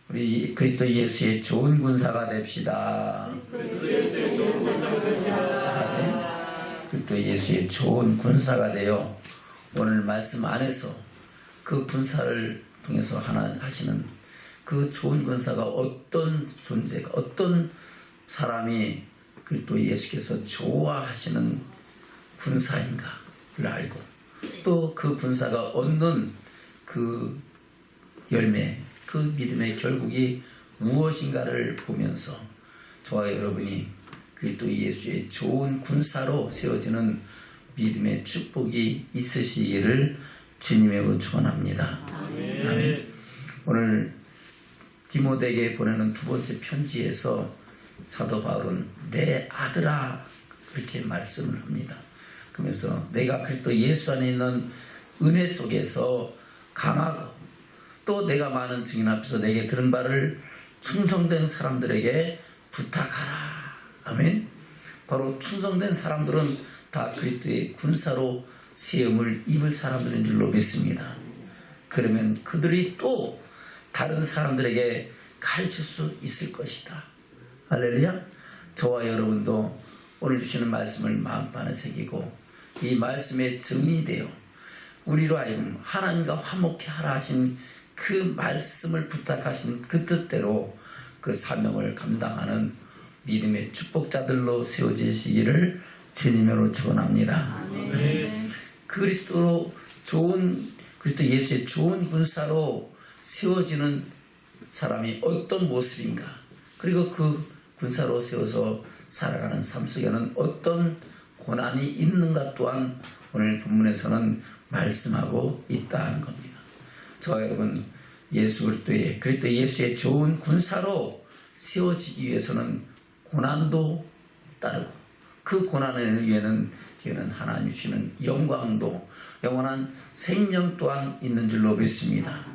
우리 그리스도 예수의 좋은 군사가 됩시다. 아멘. 그리스도 예수의 좋은 군사가 되어 오늘 말씀 안에서 그 군사를 통해서 하나 하시는 그 좋은 군사가 어떤 존재가, 어떤 사람이 그리스도 예수께서 좋아하시는 군사인가를 알고 또 그 군사가 얻는 그 열매, 그 믿음의 결국이 무엇인가를 보면서 저와 여러분이 그리스도 예수의 좋은 군사로 세워지는 믿음의 축복이 있으시기를 주님으로 축원합니다. 아멘. 오늘 디모데에게 보내는 두 번째 편지에서 사도 바울은 내 아들아 이렇게 말씀을 합니다. 그러면서 내가 그리스도 예수 안에 있는 은혜 속에서 강하고 또 내가 많은 증인 앞에서 내게 들은 바를 충성된 사람들에게 부탁하라. 아멘. 바로 충성된 사람들은 다 그리스도의 군사로 세움을 입을 사람들인 줄로 믿습니다. 그러면 그들이 또 다른 사람들에게 가르칠 수 있을 것이다. 할렐루야. 저와 여러분도 오늘 주시는 말씀을 마음판에 새기고 이 말씀의 증인이 되어 우리로 하여금 하나님과 화목케 하라 하신 그 말씀을 부탁하신 그 뜻대로 그 사명을 감당하는 믿음의 축복자들로 세워지시기를 주님으로 축원합니다. 그리스도 예수의 좋은 군사로 세워지는 사람이 어떤 모습인가, 그리고 그 군사로 세워서 살아가는 삶 속에는 어떤 고난이 있는가 또한 오늘 본문에서는 말씀하고 있다는 겁니다. 저와 여러분, 그리스도 예수의 좋은 군사로 세워지기 위해서는 고난도 따르고 그 고난을 위해는 하나님 주시는 영광도 영원한 생명 또한 있는 줄로 믿습니다.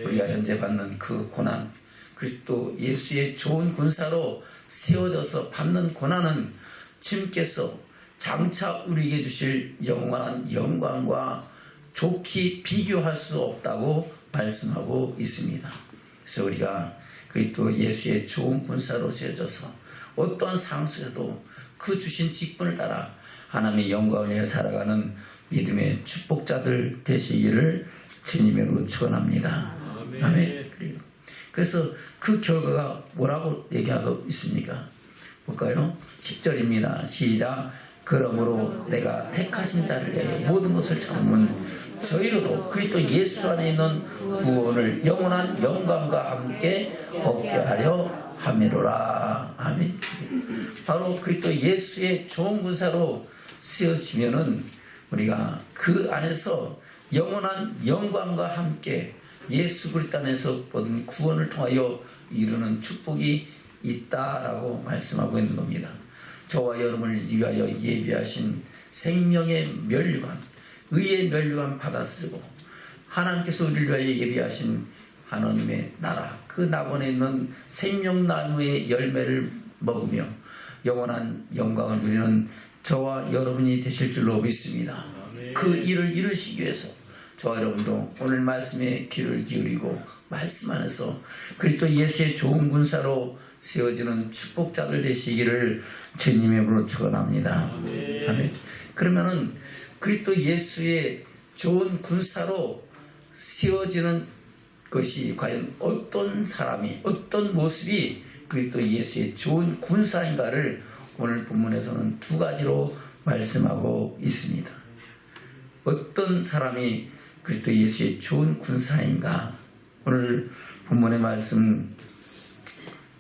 우리가 현재 받는 그 고난, 그리스도 예수의 좋은 군사로 세워져서 받는 고난은 주님께서 장차 우리에게 주실 영원한 영광과 좋게 비교할 수 없다고 말씀하고 있습니다. 그래서 우리가 그리스도 예수의 좋은 군사로 세워져서 어떠한 상황 속에서도 그 주신 직분을 따라 하나님의 영광을 위해 살아가는 믿음의 축복자들 되시기를 주님으로 축원합니다. 아멘. 그래서 그 결과가 뭐라고 얘기하고 있습니까? 볼까요? 10절입니다. 시작. 그러므로 내가 택하신 자를 위하여 모든 것을 참으면 저희로도 그리스도 예수 안에 있는 구원을 영원한 영광과 함께 얻게 하려 함이로라. 아멘. 바로 그리스도 예수의 좋은 군사로 세워지면은 우리가 그 안에서 영원한 영광과 함께 예수 그리스도 안에서 얻은 구원을 통하여 이루는 축복이 있다라고 말씀하고 있는 겁니다. 저와 여러분을 위하여 예비하신 생명의 면류관, 의의 면류관 받아쓰고 하나님께서 우리를 위하여 예비하신 하나님의 나라, 그 낙원에 있는 생명나무의 열매를 먹으며 영원한 영광을 누리는 저와 여러분이 되실 줄로 믿습니다. 그 일을 이루시기 위해서 저와 여러분도 오늘 말씀에 귀를 기울이고 말씀 안에서 그리스도 예수의 좋은 군사로 세워지는 축복자들 되시기를 주님의 이름으로 축원합니다. 아멘. 그러면은 그리스도 예수의 좋은 군사로 세워지는 것이 과연 어떤 사람이, 어떤 모습이 그리스도 예수의 좋은 군사인가를 오늘 본문에서는 두 가지로 말씀하고 있습니다. 어떤 사람이 그리스도 예수의 좋은 군사인가? 오늘 본문의 말씀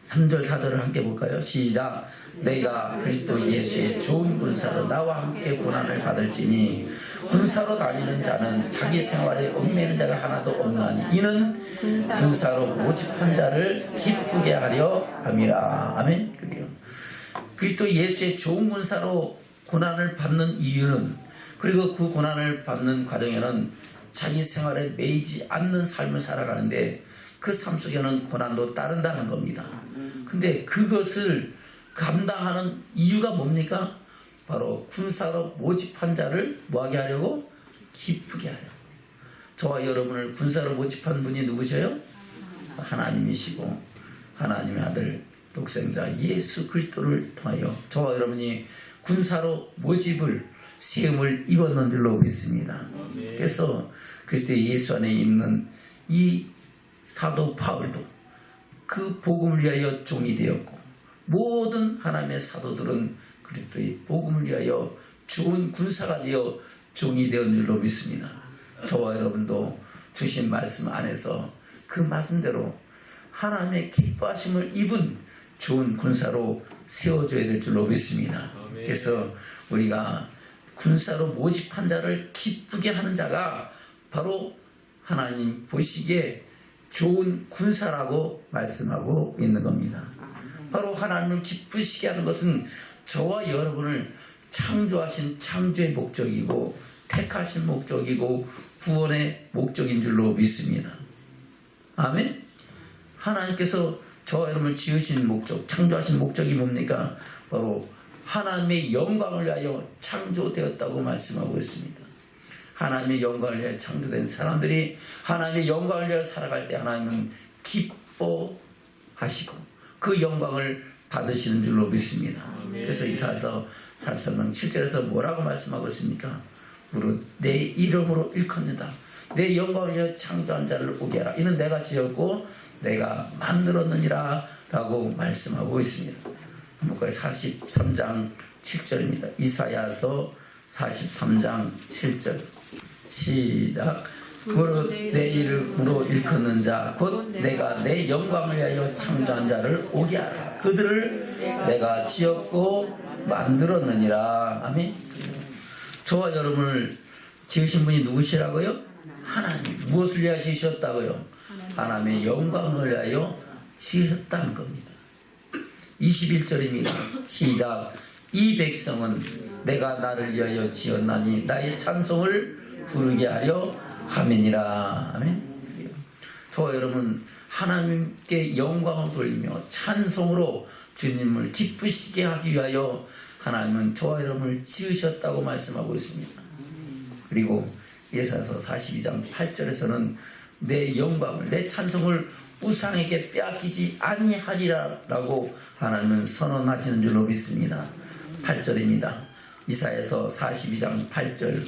3절 4절을 함께 볼까요? 시작. 내가 그리스도 예수의 좋은 군사로 나와 함께 고난을 받을지니 군사로 다니는 자는 자기 생활에 얽매이는 자가 하나도 없나니 이는 군사로 모집한 자를 기쁘게 하려 함이라. 아멘. 그리스도 예수의 좋은 군사로 고난을 받는 이유는, 그리고 그 고난을 받는 과정에는 자기 생활에 매이지 않는 삶을 살아가는데 그 삶 속에는 고난도 따른다는 겁니다. 근데 그것을 감당하는 이유가 뭡니까? 바로 군사로 모집한 자를 뭐하게 하려고? 기쁘게 하려고. 저와 여러분을 군사로 모집한 분이 누구셔요? 하나님이시고 하나님의 아들 독생자 예수 그리스도를 통하여 저와 여러분이 군사로 모집을 세움을 입었는 줄로 믿습니다. 그래서 그리스도 예수 안에 있는 이 사도 바울도 그 복음을 위하여 종이 되었고 모든 하나님의 사도들은 그리스도의 복음을 위하여 좋은 군사가 되어 종이 되었는 줄로 믿습니다. 저와 여러분도 주신 말씀 안에서 그 말씀대로 하나님의 기뻐하심을 입은 좋은 군사로 세워줘야 될 줄로 믿습니다. 그래서 우리가 군사로 모집한 자를 기쁘게 하는 자가 바로 하나님 보시기에 좋은 군사라고 말씀하고 있는 겁니다. 바로 하나님을 기쁘시게 하는 것은 저와 여러분을 창조하신 창조의 목적이고 택하신 목적이고 구원의 목적인 줄로 믿습니다. 아멘. 하나님께서 저와 여러분을 지으신 목적, 창조하신 목적이 뭡니까? 바로 하나님의 영광을 위하여 창조되었다고 말씀하고 있습니다. 하나님의 영광을 위하여 창조된 사람들이 하나님의 영광을 위하여 살아갈 때 하나님은 기뻐하시고 그 영광을 받으시는 줄로 믿습니다. 그래서 이사야서 43장 7절에서 뭐라고 말씀하고 있습니까? 무릇 내 이름으로 일컫는다. 내 영광을 위하여 창조한 자를 오게 하라. 이는 내가 지었고 내가 만들었느니라 라고 말씀하고 있습니다. 43장 7절입니다. 이사야서 43장 7절 시작. 무릇 내 이름으로 일컫는 자 곧 내가 내 영광을 위하여 창조한 자를 오게 하라. 그들을 내가 지었고 만들었느니라. 아멘. 저와 여러분을 지으신 분이 누구시라고요? 하나님. 무엇을 위하여 지으셨다고요? 하나님의 영광을 위하여 지으셨다는 겁니다. 21절입니다. 시작. 이 백성은 내가 나를 위하여 지었나니 나의 찬송을 부르게 하려 함이니라. 아멘. 저와 여러분 하나님께 영광을 돌리며 찬송으로 주님을 기쁘시게 하기 위하여 하나님은 저와 여러분을 지으셨다고 말씀하고 있습니다. 그리고 예사서 42장 8절에서는 내 영광을 내 찬송을 우상에게 빼앗기지 아니하리라 라고 하나님은 선언하시는 줄로 믿습니다. 8절입니다. 이사야서 42장 8절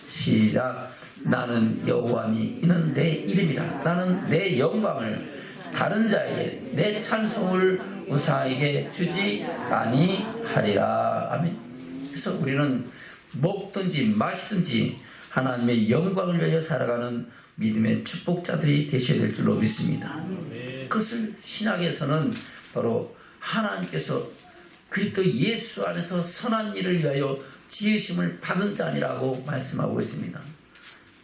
시작. 나는 여호와니 이는 내 이름이라. 나는 내 영광을 다른 자에게 내 찬송을 우상에게 주지 아니하리라. 아멘. 그래서 우리는 먹든지 마시든지 하나님의 영광을 위하여 살아가는 믿음의 축복자들이 되셔야 될 줄로 믿습니다. 그것을 신약에서는 바로 하나님께서 그리스도 예수 안에서 선한 일을 위하여 지으심을 받은 자니라고 말씀하고 있습니다.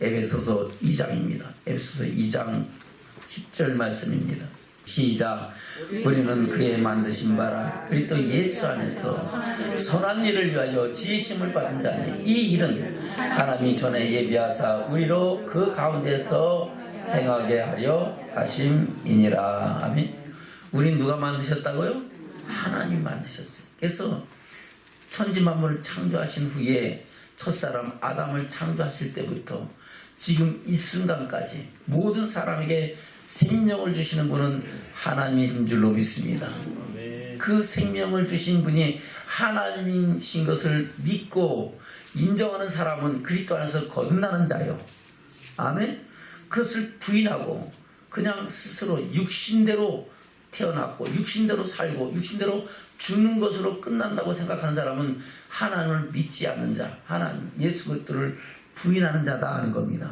에베소서 2장입니다. 에베소서 2장 10절 말씀입니다. 시작. 우리는 그의 만드신 바라 그리스도 예수 안에서 선한 일을 위하여 지으심을 받은 자니 이 일은 하나님이 전에 예비하사 우리로 그 가운데서 행하게 하려 하심이니라. 아멘. 우린 누가 만드셨다고요? 하나님 만드셨어요. 그래서 천지만물을 창조하신 후에 첫사람 아담을 창조하실 때부터 지금 이 순간까지 모든 사람에게 생명을 주시는 분은 하나님인 줄로 믿습니다. 그 생명을 주신 분이 하나님이신 것을 믿고 인정하는 사람은 그리스도 안에서 거듭나는 자요. 아멘. 그것을 부인하고 그냥 스스로 육신대로 태어났고 육신대로 살고 육신대로 죽는 것으로 끝난다고 생각하는 사람은 하나님을 믿지 않는 자, 하나님 예수 그리스도를 부인하는 자다 하는 겁니다.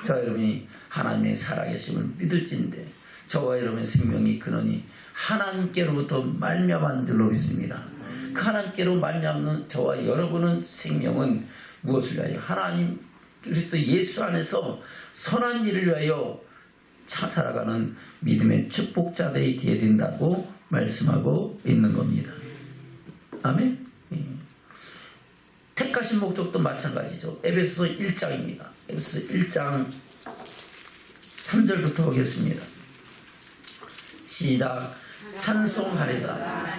저와 여러분이 하나님의 살아계심을 믿을진데 저와 여러분의 생명이 근원이 하나님께로부터 말미암은 줄로 믿습니다. 그 하나님께로 말미암는 저와 여러분의 생명은 무엇을 위하여? 하나님 그리스도 예수 안에서 선한 일을 위하여 살아가는 믿음의 축복자들이 되어야 된다고 말씀하고 있는 겁니다. 아멘. 택하신 목적도 마찬가지죠. 에베소서 1장입니다. 에베소서 1장 3절부터 보겠습니다. 시작. 찬송하리다.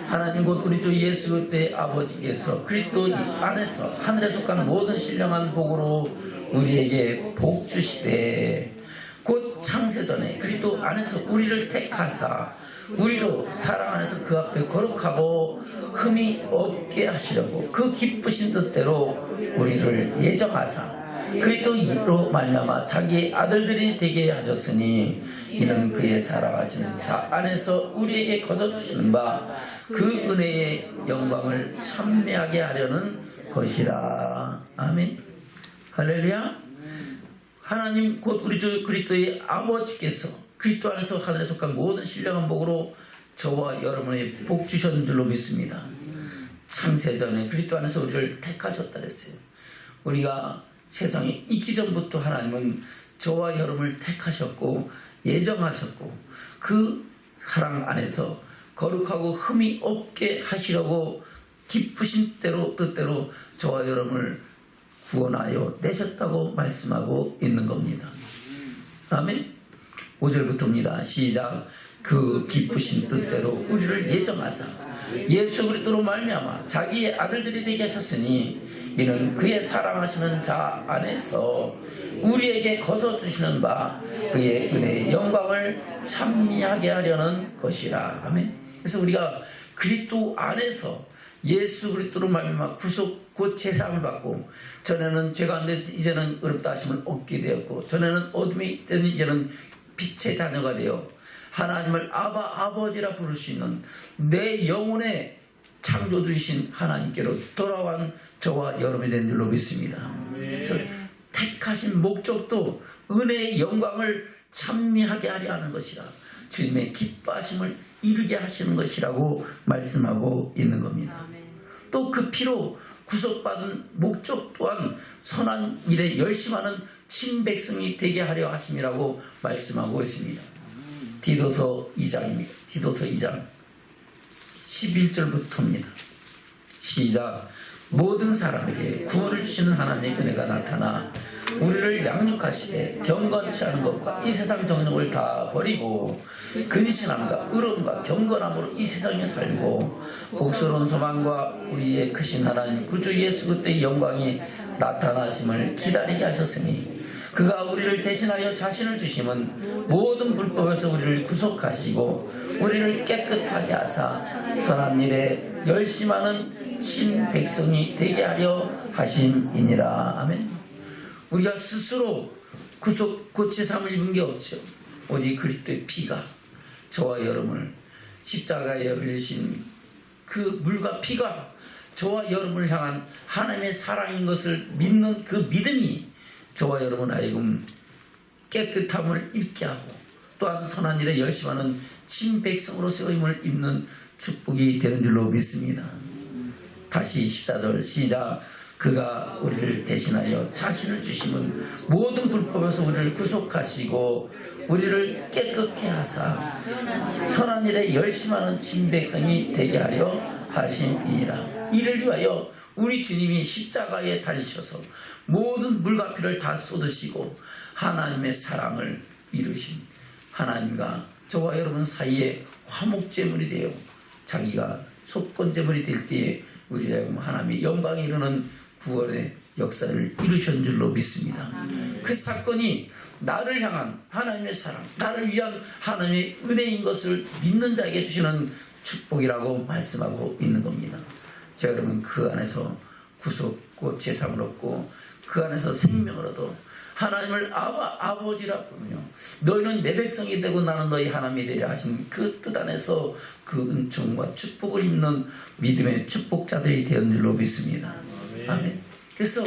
하나님 곧 우리 주 예수 그리스도의 아버지께서 그리스도 안에서 하늘에 속한 모든 신령한 복으로 우리에게 복 주시되 곧 창세전에 그리스도 안에서 우리를 택하사 우리로 사랑 안에서 그 앞에 거룩하고 흠이 없게 하시려고 그 기쁘신 뜻대로 우리를 예정하사 그리스도로 말미암아 자기의 아들들이 되게 하셨으니 이는 그의 사랑하시는 자 안에서 우리에게 거둬주시는 바 그 은혜의 영광을 참매하게 하려는 것이라. 아멘. 할렐루야. 하나님 곧 우리 주 그리스도의 아버지께서 그리스도 안에서 하늘에 속한 모든 신령한 복으로 저와 여러분의 복 주셨는 줄로 믿습니다. 창세전에 그리스도 안에서 우리를 택하셨다 그랬어요. 우리가 세상에 있기 전부터 하나님은 저와 여러분을 택하셨고 예정하셨고 그 사랑 안에서 거룩하고 흠이 없게 하시려고 기쁘신 뜻대로 저와 여러분을 구원하여 내셨다고 말씀하고 있는 겁니다. 아멘. 5절부터입니다. 시작. 그 기쁘신 뜻대로 우리를 예정하사 예수 그리스도로 말미암아 자기의 아들들이 되게 하셨으니 이는 그의 사랑하시는 자 안에서 우리에게 거둬주시는 바 그의 은혜의 영광을 찬미하게 하려는 것이라. 아멘. 그래서 우리가 그리스도 안에서 예수 그리스도로 말미암아 구속 곧 제사함을 받고 전에는 죄가 안 되던 이제는 의롭다 하심을 얻게 되었고 전에는 어둠에 있던 이제는 빛의 자녀가 되어 하나님을 아버지라 부를 수 있는 내 영혼의 창조주이신 하나님께로 돌아온 저와 여러분이 된 줄로 믿습니다. 그래서 택하신 목적도 은혜의 영광을 찬미하게 하려 하는 것이라 주님의 기뻐하심을 이루게 하시는 것이라고 말씀하고 있는 겁니다. 또 그 피로 구속받은 목적 또한 선한 일에 열심하는 친백성이 되게 하려 하심이라고 말씀하고 있습니다. 디도서 2장입니다. 디도서 2장 11절부터입니다. 시작. 모든 사람에게 구원을 주시는 하나님의 은혜가 나타나 우리를 양육하시되 경건치 않은 것과 이 세상 정욕을 다 버리고 근신함과 의로움과 경건함으로 이 세상에 살고 복스러운 소망과 우리의 크신 하나님 구주 예수 그리스도의 영광이 나타나심을 기다리게 하셨으니 그가 우리를 대신하여 자신을 주심은 모든 불법에서 우리를 구속하시고 우리를 깨끗하게 하사 선한 일에 열심하는 친백성이 되게 하려 하심이니라. 아멘. 우리가 스스로 구속 고치삼을 입은 게 없죠. 오직 그리스도의 피가 저와 여러분을 십자가에 흘리신 그 물과 피가 저와 여러분을 향한 하나님의 사랑인 것을 믿는 그 믿음이 저와 여러분 하여금 깨끗함을 입게 하고 또한 선한 일에 열심하는 친백성으로 세임을 입는 축복이 되는 줄로 믿습니다. 다시 14절 시작. 그가 우리를 대신하여 자신을 주심은 모든 불법에서 우리를 구속하시고 우리를 깨끗게 하사 선한 일에 열심하는 친백성이 되게 하려 하심이니라. 이를 위하여 우리 주님이 십자가에 달리셔서 모든 물과 피를 다 쏟으시고 하나님의 사랑을 이루신 하나님과 저와 여러분 사이에 화목제물이 되어 자기가 속건제물이 될 때에 우리가 하나님의 영광에 이르는 구원의 역사를 이루신 줄로 믿습니다. 그 사건이 나를 향한 하나님의 사랑, 나를 위한 하나님의 은혜인 것을 믿는 자에게 주시는 축복이라고 말씀하고 있는 겁니다. 제가 그러면 그 안에서 구속고 제삼을 얻고 그 안에서 생명을 얻어 하나님을 아버지라 부르며 너희는 내 백성이 되고 나는 너희 하나님이 되리라 하신 그 뜻 안에서 그 은총과 축복을 입는 믿음의 축복자들이 되는 줄로 믿습니다. 아멘. 그래서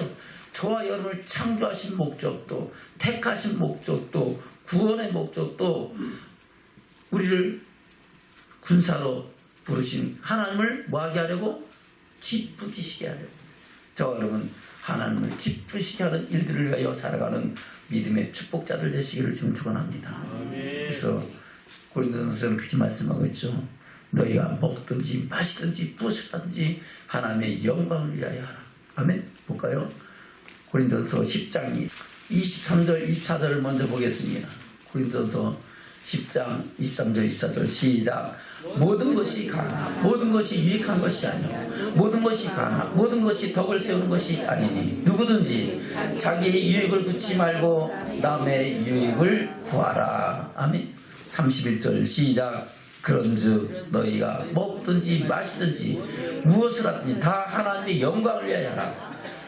저와 여러분을 창조하신 목적도 택하신 목적도 구원의 목적도 우리를 군사로 부르신 하나님을 뭐하게 하려고? 기쁘시게 하려고. 저와 여러분 하나님을 기쁘시게 하는 일들을 위하여 살아가는 믿음의 축복자들 되시기를 지금 축원합니다. 그래서 고린도전서는 그렇게 말씀하고 있죠. 너희가 먹든지 마시든지 무엇이든지 하나님의 영광을 위하여 하라. 아멘. 볼까요? 고린도전서 10장 23절 24절을 먼저 보겠습니다. 고린도전서 10장 23절 24절 시작. 모든 것이 가나 모든 것이 유익한 것이 아니요 모든 것이 가나 모든 것이 덕을 세우는 것이 아니니 누구든지 자기의 유익을 구치 말고 남의 유익을 구하라. 아멘. 31절 시작. 그런즉 너희가 먹든지 마시든지 무엇을 하든지 다 하나님의 영광을 위하여 하라.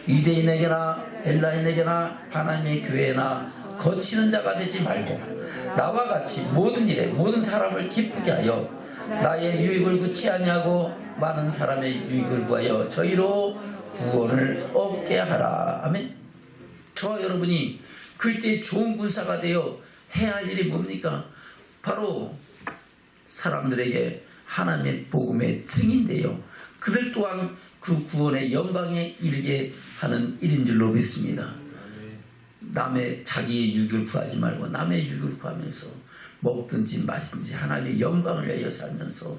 유대인에게나 헬라인에게나 하나님의 교회나 거치는 자가 되지 말고 나와 같이 모든 일에 모든 사람을 기쁘게 하여 나의 유익을 구치 아니하고 많은 사람의 유익을 구하여 저희로 구원을 얻게 하라. 아멘. 저와 여러분이 그때 좋은 군사가 되어 해야 할 일이 뭡니까? 바로 사람들에게 하나님의 복음의 증인되어 그들 또한 그 구원의 영광에 이르게 하는 일인 줄로 믿습니다. 남의 자기의 유익을 구하지 말고 남의 유익을 구하면서 먹든지 마시든지 하나님의 영광을 위하여 살면서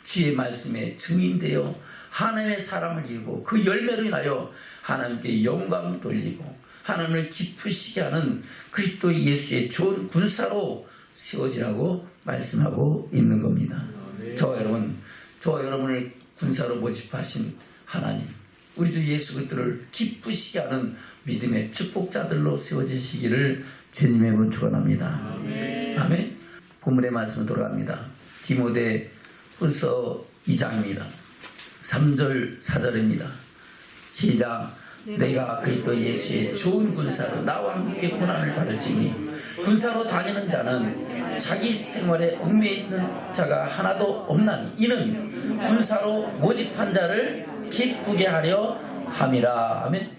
주의 말씀에 증인되어 하나님의 사람을 이루고 그 열매로 인하여 하나님께 영광 돌리고 하나님을 기쁘시게 하는 그리스도 예수의 좋은 군사로 세워지라고 말씀하고 있는 겁니다. 저와 여러분을 군사로 모집하신 하나님, 우리 주 예수 그리스도를 기쁘시게 하는 믿음의 축복자들로 세워지시기를 주님의 축원합니다. 아멘. 본문의 말씀으로 돌아갑니다. 디모데후서 2장입니다. 3절 4절입니다. 시작. 내가 그리스도 예수의 좋은 군사로 나와 함께 고난을 받을지니 군사로 다니는 자는 자기 생활에 얽매여 있는 자가 하나도 없나니 이는 군사로 모집한 자를 기쁘게 하려 함이라. 아멘.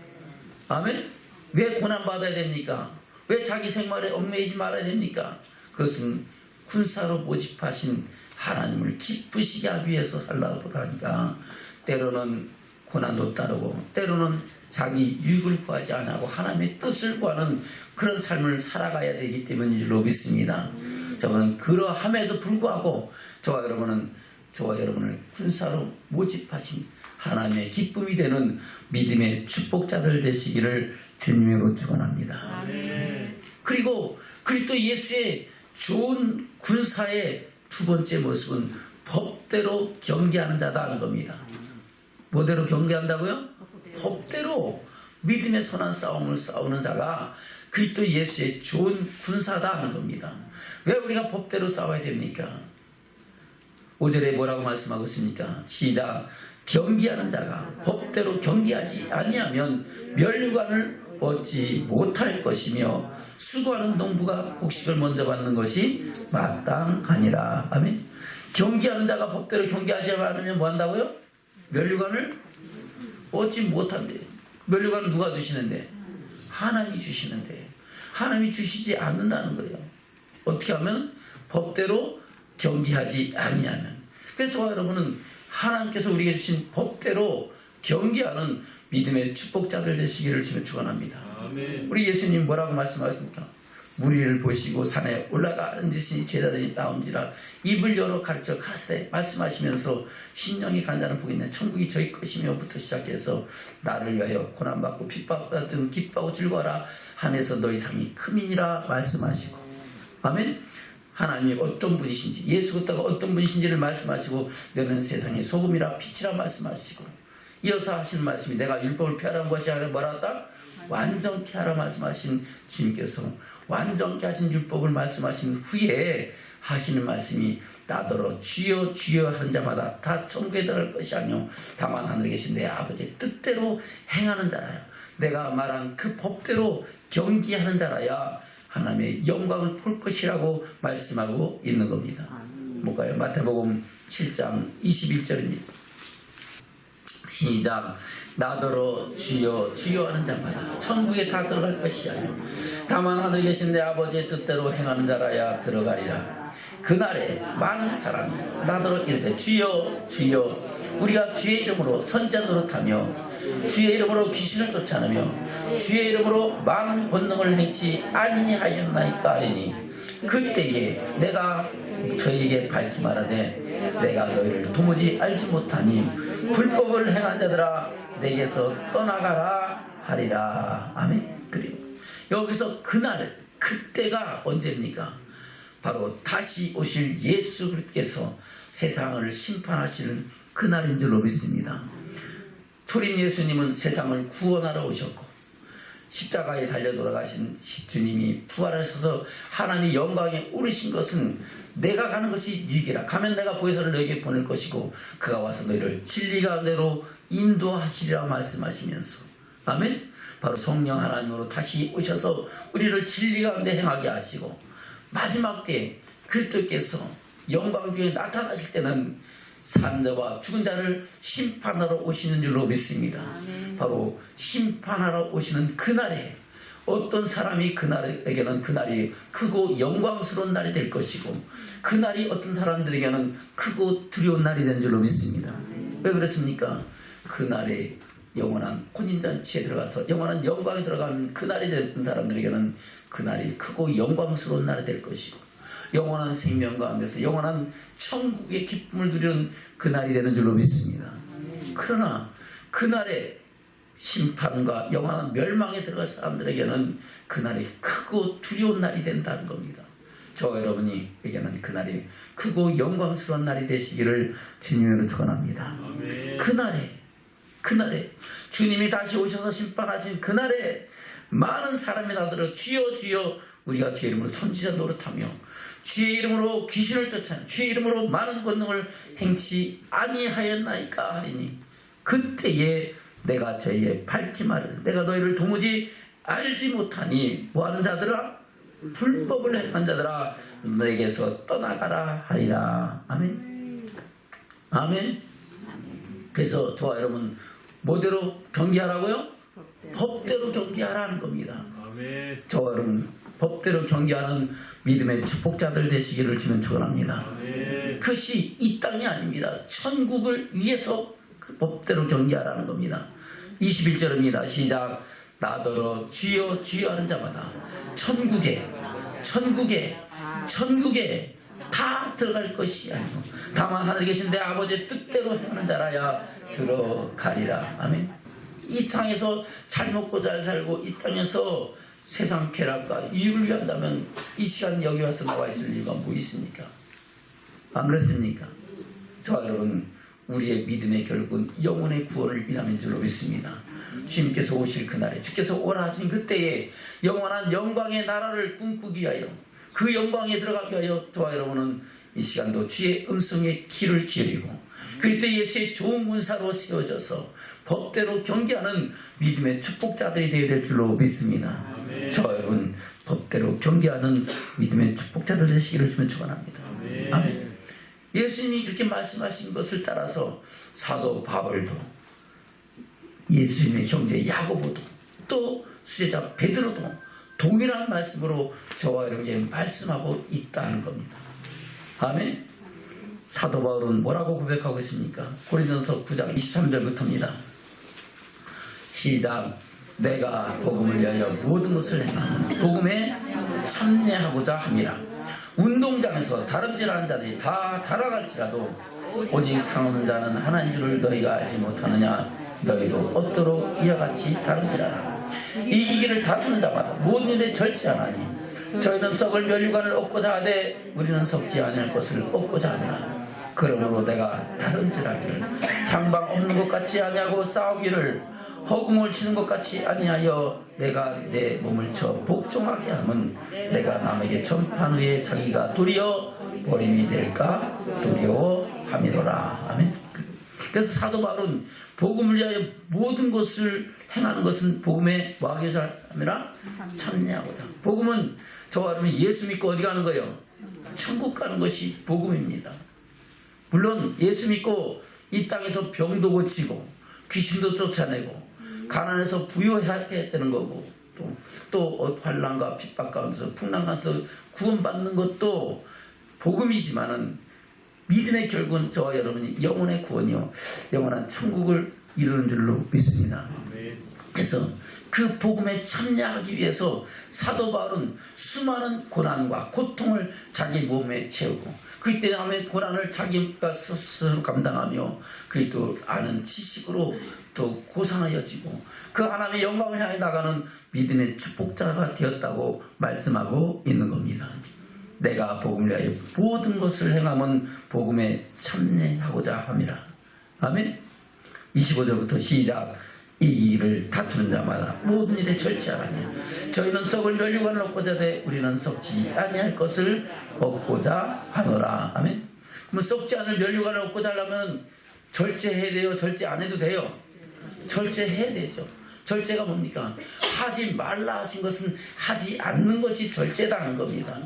아멘. 왜 고난 받아야 됩니까? 왜 자기 생활에 얽매이지 말아야 됩니까? 그것은 군사로 모집하신 하나님을 기쁘시게 하기 위해서 살라고 하니까 때로는 고난도 따르고 때로는 자기 유익을 구하지 않고 하나님의 뜻을 구하는 그런 삶을 살아가야 되기 때문인 줄로 믿습니다. 저는 그러함에도 불구하고 저와 여러분을 군사로 모집하신 하나님의 기쁨이 되는 믿음의 축복자들 되시기를 주님으로 축원합니다. 그리고 그리스도 예수의 좋은 군사의 두 번째 모습은 법대로 경계하는 자다는 겁니다. 뭐대로 경계한다고요? 법대로 믿음의 선한 싸움을 싸우는 자가 그리스도 예수의 좋은 군사다 하는 겁니다. 왜 우리가 법대로 싸워야 됩니까? 5절에 뭐라고 말씀하고 있습니까? 시작. 경계하는 자가 법대로 경계하지 아니하면 멸류관을 얻지 못할 것이며 수고하는 농부가 곡식을 먼저 받는 것이 마땅하니라. 아멘. 경계하는 자가 법대로 경계하지 않으면 뭐 한다고요? 멸류관을 얻지 못한대요. 멸류관은 누가 주시는데? 하나님이 주시는데 하나님이 주시지 않는다는 거예요. 어떻게 하면? 법대로 경계하지 아니하면. 그래서 저와 여러분은 하나님께서 우리에게 주신 법대로 경계하는 믿음의 축복자들 되시기를 주님 축원합니다. 우리 예수님 뭐라고 말씀하십니까? 무리를 보시고 산에 올라가 앉으시니 제자들이 나온지라 입을 열어 가르쳐 가시되 말씀하시면서 심령이 간절한 복이 있는 천국이 저희 것이며부터 시작해서 나를 위하여 고난받고 핍박받은 기뻐하고 즐거워라 한에서 너희 상이 크민이라 말씀하시고. 아멘. 하나님이 어떤 분이신지 예수 그리스도가 어떤 분이신지를 말씀하시고 너는 세상의 소금이라 빛이라 말씀하시고 이어서 하시는 말씀이 내가 율법을 폐하라는 것이 아니라 뭐라 했다? 완전케 하라 말씀하신 주님께서 완전케 하신 율법을 말씀하신 후에 하시는 말씀이 나더러 주여 주여 하는 자마다 다 천국에 들어갈 것이 아니요 다만 하늘에 계신 내 아버지의 뜻대로 행하는 자라야. 내가 말한 그 법대로 경기하는 자라야 하나님의 영광을 볼 것이라고 말씀하고 있는 겁니다. 뭘까요? 마태복음 7장 21절입니다. 시작. 나더러 주여 주여 하는 자마다 천국에 다 들어갈 것이 아니요 다만 하늘에 계신 내 아버지의 뜻대로 행하는 자라야 들어가리라. 그날에 많은 사람이 나더러 이르되 주여 주여 우리가 주의 이름으로 선지자 노릇하며 주의 이름으로 귀신을 쫓아내며 주의 이름으로 많은 권능을 행치 아니하였나이까 하리니 그때에 내가 저희에게 밝히 말하되 내가 너희를 도무지 알지 못하니 불법을 행한 자들아 내게서 떠나가라 하리라. 아멘. 그리고 여기서 그날 그때가 언제입니까? 바로 다시 오실 예수 그리스도께서 세상을 심판하시는 그날인 줄로 믿습니다. 초림 예수님은 세상을 구원하러 오셨고 십자가에 달려 돌아가신 주님이 부활하셔서 하나님의 영광에 오르신 것은 내가 가는 것이 유익이라. 가면 내가 보혜사를 너에게 보낼 것이고 그가 와서 너희를 진리 가운데로 인도하시리라 말씀하시면서, 아멘. 바로 성령 하나님으로 다시 오셔서 우리를 진리 가운데 행하게 하시고 마지막 때에 그리스도께서 영광 중에 나타나실 때는 산자와 죽은 자를 심판하러 오시는 줄로 믿습니다. 아멘. 바로 심판하러 오시는 그날에 어떤 사람이 그날에게는 그날이 크고 영광스러운 날이 될 것이고 그날이 어떤 사람들에게는 크고 두려운 날이 된 줄로 믿습니다. 왜 그렇습니까? 그날에 영원한 혼인잔치에 들어가서 영원한 영광에 들어가는 그날이 된 사람들에게는 그날이 크고 영광스러운 날이 될 것이고 영원한 생명 가운데서 영원한 천국의 기쁨을 누리는 그날이 되는 줄로 믿습니다. 그러나 그날에 심판과 영원한 멸망에 들어갈 사람들에게는 그날이 크고 두려운 날이 된다는 겁니다. 저와 여러분에게는 그날이 크고 영광스러운 날이 되시기를 주님으로 축원합니다. 그날에 주님이 다시 오셔서 심판하신 그날에 많은 사람이 나더러 주여 주여 우리가 주의 이름으로 천지자 노릇하며 주의 이름으로 귀신을 쫓아 주의 이름으로 많은 권능을 행치 아니하였나이까 하리니 그때에 내가 저희의 밝히 말을 내가 너희를 도무지 알지 못하니 뭐하는 자들아 불법을 행한 자들아 너에게서 떠나가라 하리라. 아멘. 아멘. 그래서 저와 여러분 뭐대로 경계하라고요? 법대로 경계하라는 겁니다. 아멘. 저와 여러분 법대로 경계하는 믿음의 축복자들 되시기를 주는 축원합니다. 그것이 이 땅이 아닙니다. 천국을 위해서 그 법대로 경계하라는 겁니다. 21절입니다. 시작. 나더러 주여 주여 하는 자마다 천국에 다 들어갈 것이 아니고 다만 하늘에 계신 내 아버지의 뜻대로 행하는 자라야 들어가리라. 아멘. 이 땅에서 잘 먹고 잘 살고 이 땅에서 세상 쾌락과 이익을 위한다면 이 시간 여기 와서 나와 있을 이유가 뭐 있습니까? 안 그렇습니까? 저와 여러분 우리의 믿음의 결국은 영혼의 구원을 일하는 줄로 믿습니다. 주님께서 오실 그날에 주께서 오라 하신 그때에 영원한 영광의 나라를 꿈꾸기 위하여 그 영광에 들어가기 위하여 저와 여러분은 이 시간도 주의 음성에 귀를 기울이고 그리스도 예수의 좋은 군사로 세워져서 법대로 경계하는 믿음의 축복자들이 되어야 될 줄로 믿습니다. 저와 여러분 법대로 경계하는 믿음의 축복자들 되시기를 주면 축원합니다. 아멘. 예수님이 그렇게 말씀하신 것을 따라서 사도 바울도 예수님의 형제 야고보도 또 수제자 베드로도 동일한 말씀으로 저와 여러분에게 말씀하고 있다는 겁니다. 아멘. 사도 바울은 뭐라고 고백하고 있습니까? 고린도서 9장 23절부터입니다. 시작. 내가 복음을 위하여 모든 것을 행하며 복음에 참여하고자 함이라. 운동장에서 다름질하는 자들이 다 달아갈지라도 오직 상하는 자는 하나인 줄을 너희가 알지 못하느냐. 너희도 얻도록 이와 같이 다름질하라. 이기기를 다투는 자마다 모든 일에 절제하나니 저희는 썩을 멸류관을 얻고자 하되 우리는 썩지 아니할 것을 얻고자 하느라. 그러므로 내가 다름질하기를 향방 없는 것 같이 아니하고 싸우기를 허공을 치는 것 같이 아니하여 내가 내 몸을 쳐 복종하게 하면 내가 남에게 전판 후에 자기가 도리어 버림이 될까 두려워함이로라. 아멘. 그래서 사도 바울은 복음을 위하여 모든 것을 행하는 것은 복음에 뭐하고자 함이라 참여하고자. 복음은 저와 여러분 예수 믿고 어디 가는 거예요? 천국 가는 것이 복음입니다. 물론 예수 믿고 이 땅에서 병도 고치고 귀신도 쫓아내고 가난해서 부유해야 되는 거고 또 환난과 핍박 가운데서 풍랑 가운데서 구원받는 것도 복음이지만은 믿음의 결국은 저와 여러분이 영혼의 구원이요 영원한 천국을 이루는 줄로 믿습니다. 그래서 그 복음에 참여하기 위해서 사도 바울은 수많은 고난과 고통을 자기 몸에 채우고 그때 남의 고난을 자기가 스스로 감당하며 그리고 아는 지식으로 또 고상하여지고 그 하나님의 영광을 향해 나가는 믿음의 축복자가 되었다고 말씀하고 있는 겁니다. 내가 복음을 위하여 모든 것을 행함은 복음에 참여하고자 함이라. 아멘. 25절부터 시작. 이 일을 다투는 자마다 모든 일에 절제하라니 저희는 썩을 멸류관을 얻고자 하되 우리는 썩지 아니할 것을 얻고자 하노라. 아멘. 그럼 썩지 않을 멸류관을 얻고자 하려면 절제해야 돼요? 절제 안 해도 돼요? 절제해야 되죠. 절제가 뭡니까? 하지 말라 하신 것은 하지 않는 것이 절제다는 겁니다.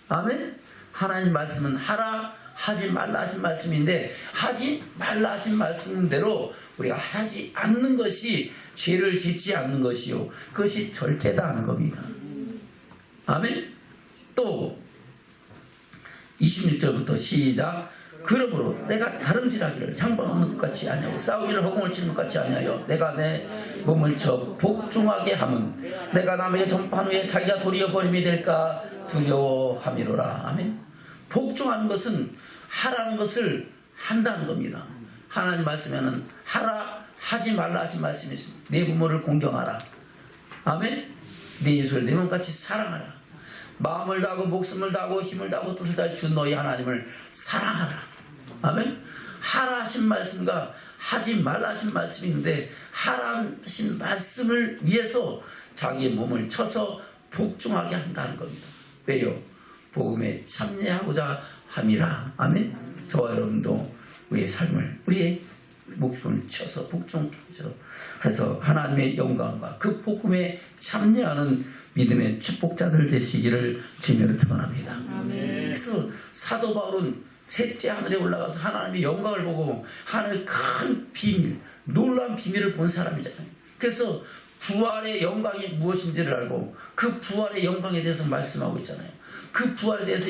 아멘. 하나님 말씀은 하라 하지 말라 하신 말씀인데, 하지 말라 하신 말씀대로 우리가 하지 않는 것이 죄를 짓지 않는 것이요, 그것이 절제다 하는 겁니다. 아멘. 또 26절부터 시작. 그러므로 내가 다름질하기를 향방 없는 것 같이 아니하고 싸우기를 허공을 치는 것 같이 아니하여 내가 내 몸을 쳐 복종하게 함은 내가 남에게 전파한 후에 자기가 도리어 버림이 될까 두려워함이로라. 아멘. 복종하는 것은 하라는 것을 한다는 겁니다. 하나님 말씀에는 하라 하지 말라 하신 말씀이 있습니다. 내 부모를 공경하라. 아멘. 내 예수를 내 몸같이 사랑하라. 마음을 다하고 목숨을 다하고 힘을 다하고 뜻을 다해 주 너희 하나님을 사랑하라. 아멘. 하라 하신 말씀과 하지 말라 하신 말씀이 있는데, 하라 하신 말씀을 위해서 자기의 몸을 쳐서 복종하게 한다는 겁니다. 왜요? 복음에 참여하고자 함이라. 아멘. 저와 여러분도 우리의 삶을, 우리의 목표를 쳐서 복종해서 해서 하나님의 영광과 그 복음에 참여하는 믿음의 축복자들 되시기를 주님으로 축원합니다. 그래서 사도 바울은 셋째 하늘에 올라가서 하나님의 영광을 보고 하나님의 큰 비밀, 놀라운 비밀을 본 사람이잖아요. 그래서 부활의 영광이 무엇인지를 알고 그 부활의 영광에 대해서 말씀하고 있잖아요. 그 부활에 대해서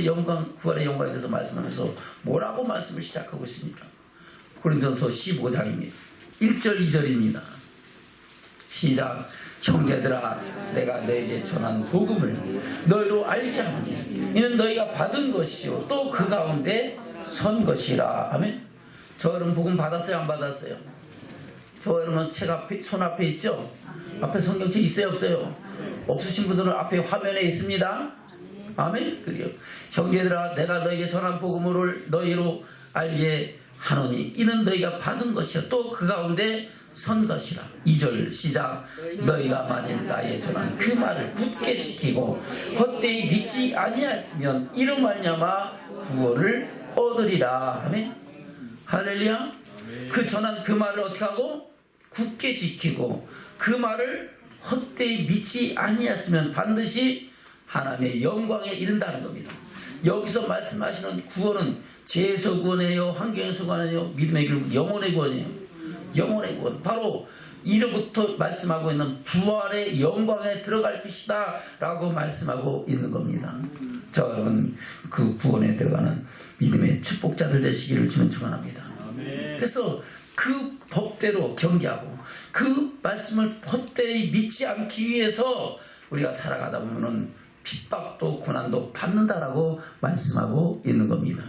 부활의 영광에 대해서 말씀하면서 뭐라고 말씀을 시작하고 있습니까? 고린도전서 15장입니다. 1절 2절입니다. 시작. 형제들아, 내가 너에게 전한 복음을 너희로 알게 하노니 이는 너희가 받은 것이요 또 그 가운데 선 것이라. 아멘. 저 여러분 복음 받았어요? 안 받았어요? 저 여러분 책 앞에, 손 앞에 있죠? 앞에 성경책 있어요? 없어요? 없으신 분들은 앞에 화면에 있습니다. 아멘. 그래요. 형제들아, 내가 너에게 전한 복음을 너희로 알게 하노니 이는 너희가 받은 것이요 또 그 가운데 선 것이라. 2절 시작. 너희가 만일 나의 전한 그 말을 굳게 지키고 헛되이 믿지 아니하였으면 이로 말미암아 구원을 얻으리라. 아멘. 할렐루야. 그 전한 그 말을 어떻게 하고 굳게 지키고 그 말을 헛되이 믿지 아니하였으면 반드시 하나님의 영광에 이른다는 겁니다. 여기서 말씀하시는 구원은 죄에서 구원해요, 환경에서 구원해요, 믿음의 길, 영혼의 구원이에요. 영혼의 구원, 바로 이로부터 말씀하고 있는 부활의 영광에 들어갈 것이다 라고 말씀하고 있는 겁니다. 자, 여러분 그 구원에 들어가는 믿음의 축복자들 되시기를 주는 축원합니다. 그래서 그 법대로 경계하고 그 말씀을 헛되이 믿지 않기 위해서 우리가 살아가다 보면은 핍박도 고난도 받는다라고 말씀하고 있는 겁니다.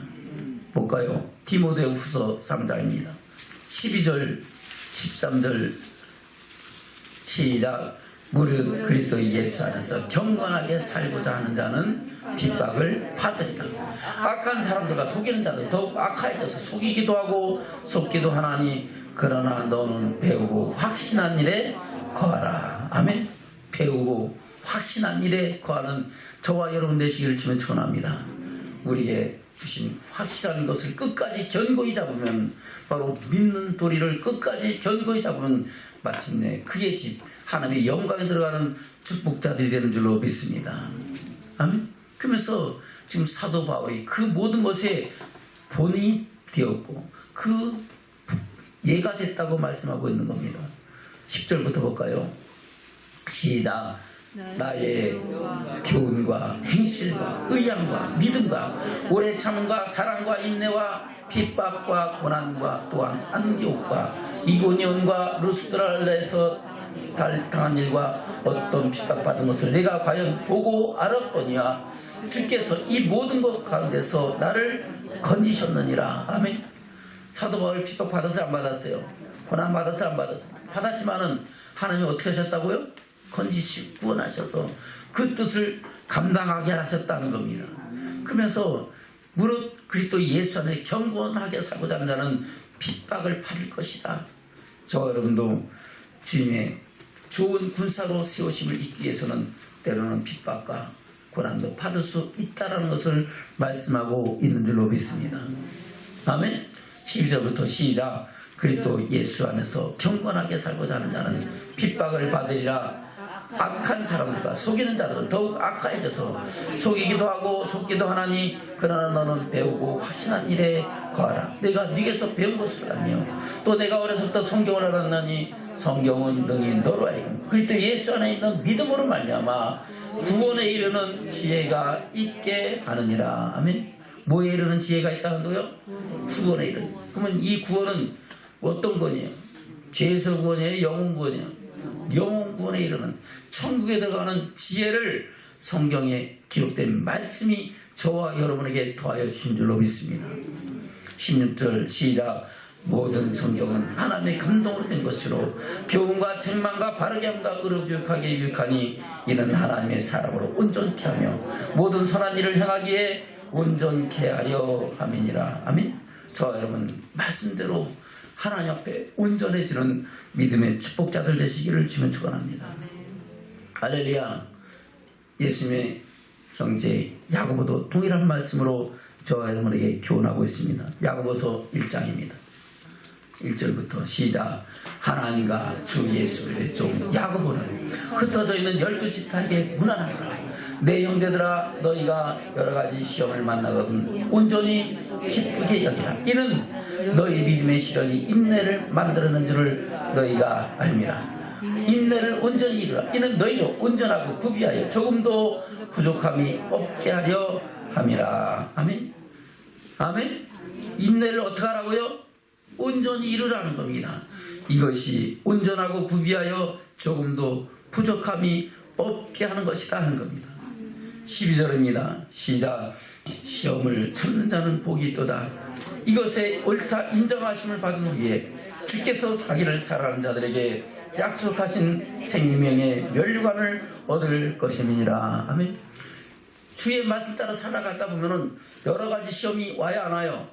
볼까요? 디모데후서 3장입니다. 12절 13절 시작. 무릇 그리스도 예수 안에서 경건하게 살고자 하는 자는 핍박을 받으리라. 악한 사람들과 속이는 자들 더욱 악해져서 속이기도 하고 속기도 하나니 그러나 너는 배우고 확신한 일에 거하라. 아멘. 배우고 확신한 일에 거하는 저와 여러분 되시기를 주면 축원합니다. 우리에게 주신 확실한 것을 끝까지 견고히 잡으면, 바로 믿는 도리를 끝까지 견고히 잡으면 마침내 그의 집 하나님의 영광에 들어가는 축복자들이 되는 줄로 믿습니다. 아멘. 그러면서 지금 사도 바울이 그 모든 것에 본이 되었고 그 예가 됐다고 말씀하고 있는 겁니다. 10절부터 볼까요? 시작. 나의 교훈과 행실과 의향과 믿음과 오래 참음과 사랑과 인내와 핍박과 고난과 또한 안디옥과 이고니온과 루스드랄에서 당한 일과 어떤 핍박받은 것을 내가 과연 보고 알았거니와 주께서 이 모든 것 가운데서 나를 건지셨느니라. 아멘. 사도 바울 핍박받았어요? 안 받았어요? 고난받았어요? 안 받았어요? 받았지만은 하나님이 어떻게 하셨다고요? 건지시고 구원하셔서 그 뜻을 감당하게 하셨다는 겁니다. 그러면서 무릇 그리스도 예수 안에 경건하게 살고자 하는 자는 핍박을 받을 것이다. 저와 여러분도 주님의 좋은 군사로 세우심을 잊기 위해서는 때로는 핍박과 고난도 받을 수 있다는 것을 말씀하고 있는 줄로 믿습니다. 아멘. 12절부터 시작. 그리스도 예수 안에서 경건하게 살고자 하는 자는 핍박을 받으리라. 악한 사람들과 속이는 자들은 더욱 악화해져서 속이기도 하고 속기도 하나니 그러나 너는 배우고 확신한 일에 거하라. 내가 네게서 배운 것을 알며 또 내가 어려서부터 성경을 알았나니 성경은 능히 너로 하여금 그리스도 예수 안에 있는 믿음으로 말미암아 구원에 이르는 지혜가 있게 하느니라. 아멘. 뭐에 이르는 지혜가 있다는 거요? 구원에 이르는. 그러면 이 구원은 어떤 구원이에요? 죄에서 구원이에요? 영혼 구원이에요? 영혼 구원에 이르는 천국에 들어가는 지혜를 성경에 기록된 말씀이 저와 여러분에게 더하여 주신 줄로 믿습니다. 16절 시작. 모든 성경은 하나님의 감동으로 된 것으로 교훈과 책망과 바르게 함과 의롭게 유익하니 이는 하나님의 사람으로 온전케 하며 모든 선한 일을 행하기에 온전케 하려 함이니라. 아멘. 저와 여러분 말씀대로 하나님 앞에 온전해지는 믿음의 축복자들 되시기를 주면 축원합니다. 할렐루야. 예수님의 형제 야고보도 동일한 말씀으로 저와 여러분에게 교훈하고 있습니다. 야고보서 1장입니다. 1절부터 시작. 하나님과 주 예수의 종 야고보는 흩어져 있는 12지파에게 문안하노라. 내 형제들아 너희가 여러가지 시험을 만나거든 온전히 기쁘게 여기라. 이는 너희 믿음의 시련이 인내를 만들어낸 줄을 너희가 알미라. 인내를 온전히 이루라. 이는 너희도 온전하고 구비하여 조금도 부족함이 없게 하려 함이라. 아멘. 아멘. 인내를 어떻게 하라고요? 온전히 이루라는 겁니다. 이것이 온전하고 구비하여 조금도 부족함이 없게 하는 것이다 하는 겁니다. 12절입니다. 시작. 시험을 참는 자는 복이 있도다. 이것에 옳다 인정하심을 받은 후에 주께서 자기를 사랑하는 자들에게 약속하신 생명의 면류관을 얻을 것임이니라. 아멘. 주의 말씀 따라 살아가다 보면은 여러 가지 시험이 와야 안 와요?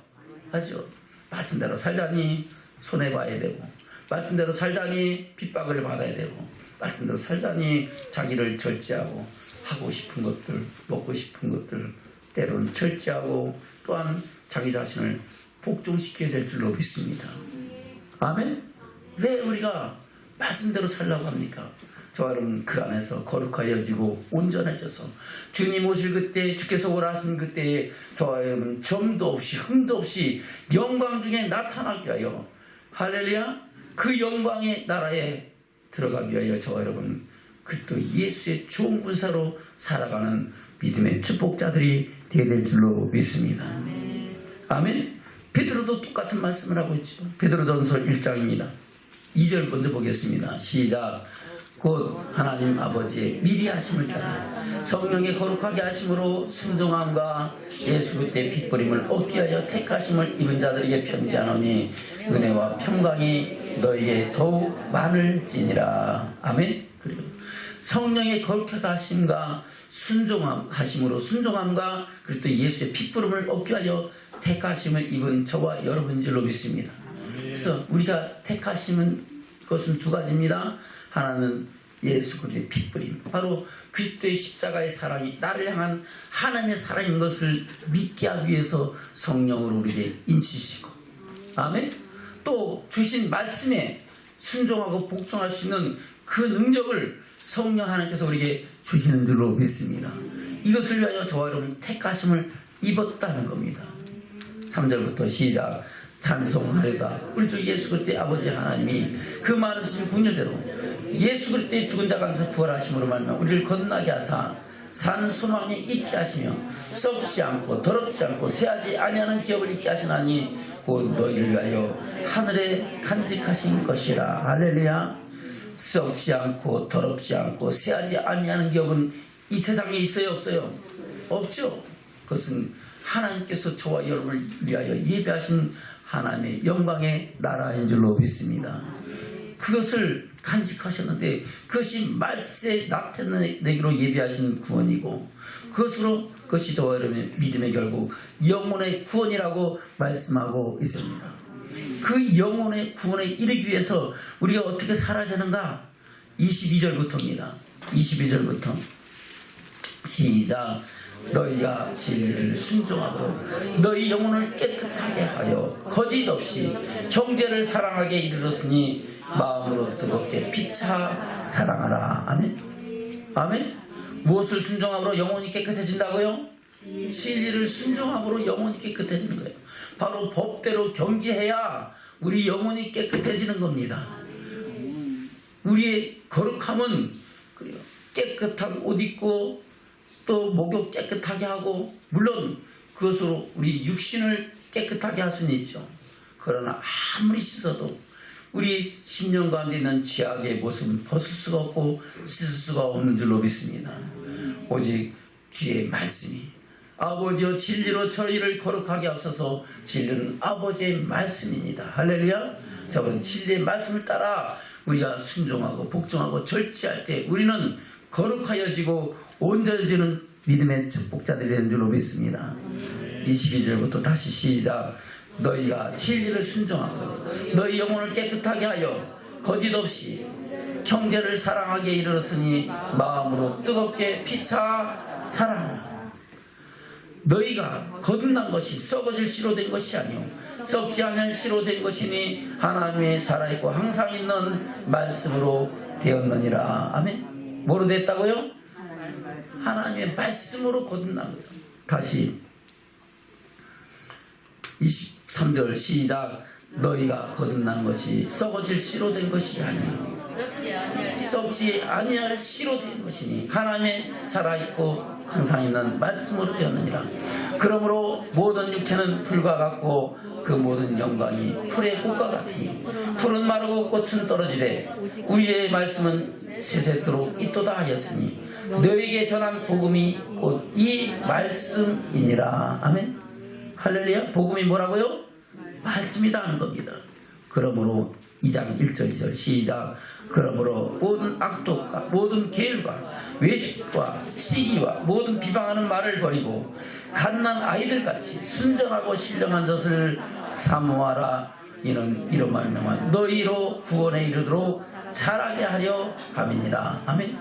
하죠. 말씀대로 살자니 손해봐야 되고, 말씀대로 살자니 핍박을 받아야 되고, 말씀대로 살자니 자기를 절제하고 하고 싶은 것들, 먹고 싶은 것들 때로는 절제하고 또한 자기 자신을 복종시켜야 될 줄로 믿습니다. 아멘. 왜 우리가 말씀대로 살라고 합니까? 저와 여러분 그 안에서 거룩하여지고 온전해져서 주님 오실 그때, 주께서 오라 하신 그때에 저와 여러분 점도 없이 흠도 없이 영광 중에 나타나기 위하여, 할렐루야, 그 영광의 나라에 들어가기 위하여 저와 여러분 그리스도 예수의 좋은 군사로 살아가는 믿음의 축복자들이 되어야 될 줄로 믿습니다. 아멘. 베드로도 똑같은 말씀을 하고 있죠. 베드로전서 1장입니다. 2절 먼저 보겠습니다. 시작. 곧 하나님 아버지의 미리 하심을 따라 성령의 거룩하게 하심으로 순종함과 예수 그때 핏버림을 얻게 하여 택하심을 입은 자들에게 편지하노니 은혜와 평강이 너희에게 더욱 많을지니라. 아멘. 그리고 성령의 거룩하게 하심과 순종하심으로 순종함과 그리고 또 예수의 핏부름을 얻게 하여 택하심을 입은 저와 여러분 줄로 믿습니다. 그래서 우리가 택하심은 그것은 두 가지입니다. 하나는 예수 그리스도의 핏부림, 바로 그리스도의 십자가의 사랑이 나를 향한 하나님의 사랑인 것을 믿게 하기 위해서 성령으로 우리에게 인치시고, 아멘. 또 주신 말씀에 순종하고 복종할 수 있는 그 능력을 성령 하나님께서 우리에게 주시는 줄로 믿습니다. 이것을 위하여 저와 여러분 택하심을 입었다는 겁니다. 3절부터 시작. 찬송하리다. 우리 주 예수 그리스도의 아버지 하나님이 그 많으신 궁녀대로 예수 그리스도의 죽은 자 가운데서 부활하심으로 말미암아 우리를 건너게 하사 산 소망에 있게 하시며 썩지 않고 더럽지 않고 새하지 아니하는 기업을 있게 하시나니 곧 너희를 위하여 하늘에 간직하신 것이라. 할렐루야. 썩지 않고 더럽지 않고 새하지 아니하는 기업은 이 세상에 있어요, 없어요? 없죠. 그것은 하나님께서 저와 여러분을 위하여 예배하신 하나님의 영광의 나라인 줄로 믿습니다. 그것을 간직하셨는데 그것이 말세 나타내기로 예비하신 구원이고 그것이 저와 여러분의 믿음의 결국 영혼의 구원이라고 말씀하고 있습니다. 그 영혼의 구원에 이르기 위해서 우리가 어떻게 살아야 되는가? 22절부터입니다. 22절부터 시작. 너희가 진리를 순종하고 너희 영혼을 깨끗하게 하여 거짓 없이 형제를 사랑하게 이르렀으니 마음으로 뜨겁게 피차 사랑하라. 아멘. 아멘. 무엇을 순종함으로 영혼이 깨끗해진다고요? 진리를 순종함으로 영혼이 깨끗해지는 거예요. 바로 법대로 경계해야 우리 영혼이 깨끗해지는 겁니다. 우리의 거룩함은 깨끗한 옷 입고 또 목욕 깨끗하게 하고 물론 그것으로 우리 육신을 깨끗하게 할 수는 있죠. 그러나 아무리 씻어도 우리 심령 가운데 있는 죄악의 모습은 벗을 수가 없고 씻을 수가 없는 줄로 믿습니다. 오직 주의 말씀이 아버지여 진리로 저희를 거룩하게 하소서. 진리는 아버지의 말씀입니다. 할렐루야. 저번 진리의 말씀을 따라 우리가 순종하고 복종하고 절제할 때 우리는 거룩하여지고 온전해지는 믿음의 축복자들이 되는 줄로 믿습니다. 22절부터 다시 시작. 너희가 진리를 순종하고 너희 영혼을 깨끗하게 하여 거짓 없이 형제를 사랑하게 이르렀으니 마음으로 뜨겁게 피차 사랑하라. 너희가 거듭난 것이 썩어질 씨로 된 것이 아니요 썩지 않을 씨로 된 것이니 하나님의 살아있고 항상 있는 말씀으로 되었느니라. 아멘. 뭐로 됐다고요? 하나님의 말씀으로 거듭난 거예요. 다시 23절 시작. 너희가 거듭난 것이 썩어질 씨로 된 것이 아니요 썩지 아니할 씨로 된 것이니 하나님의 살아있고 항상 있는 말씀으로 되었느니라. 그러므로 모든 육체는 풀과 같고 그 모든 영광이 풀의 꽃과 같으니 풀은 마르고 꽃은 떨어지되 우리의 말씀은 세세토록 있도다 하였으니 너에게 전한 복음이 곧 이 말씀이니라. 아멘. 할렐루야. 복음이 뭐라고요? 말씀이다 하는 겁니다. 그러므로 2장 1절 2절 시작. 그러므로 모든 악독과 모든 계율과 외식과 시기와 모든 비방하는 말을 버리고 갓난 아이들같이 순전하고 신령한 것을 사모하라. 이는 이로 말미암아 너희로 구원에 이르도록 자라게 하려 함이니라. 아멘.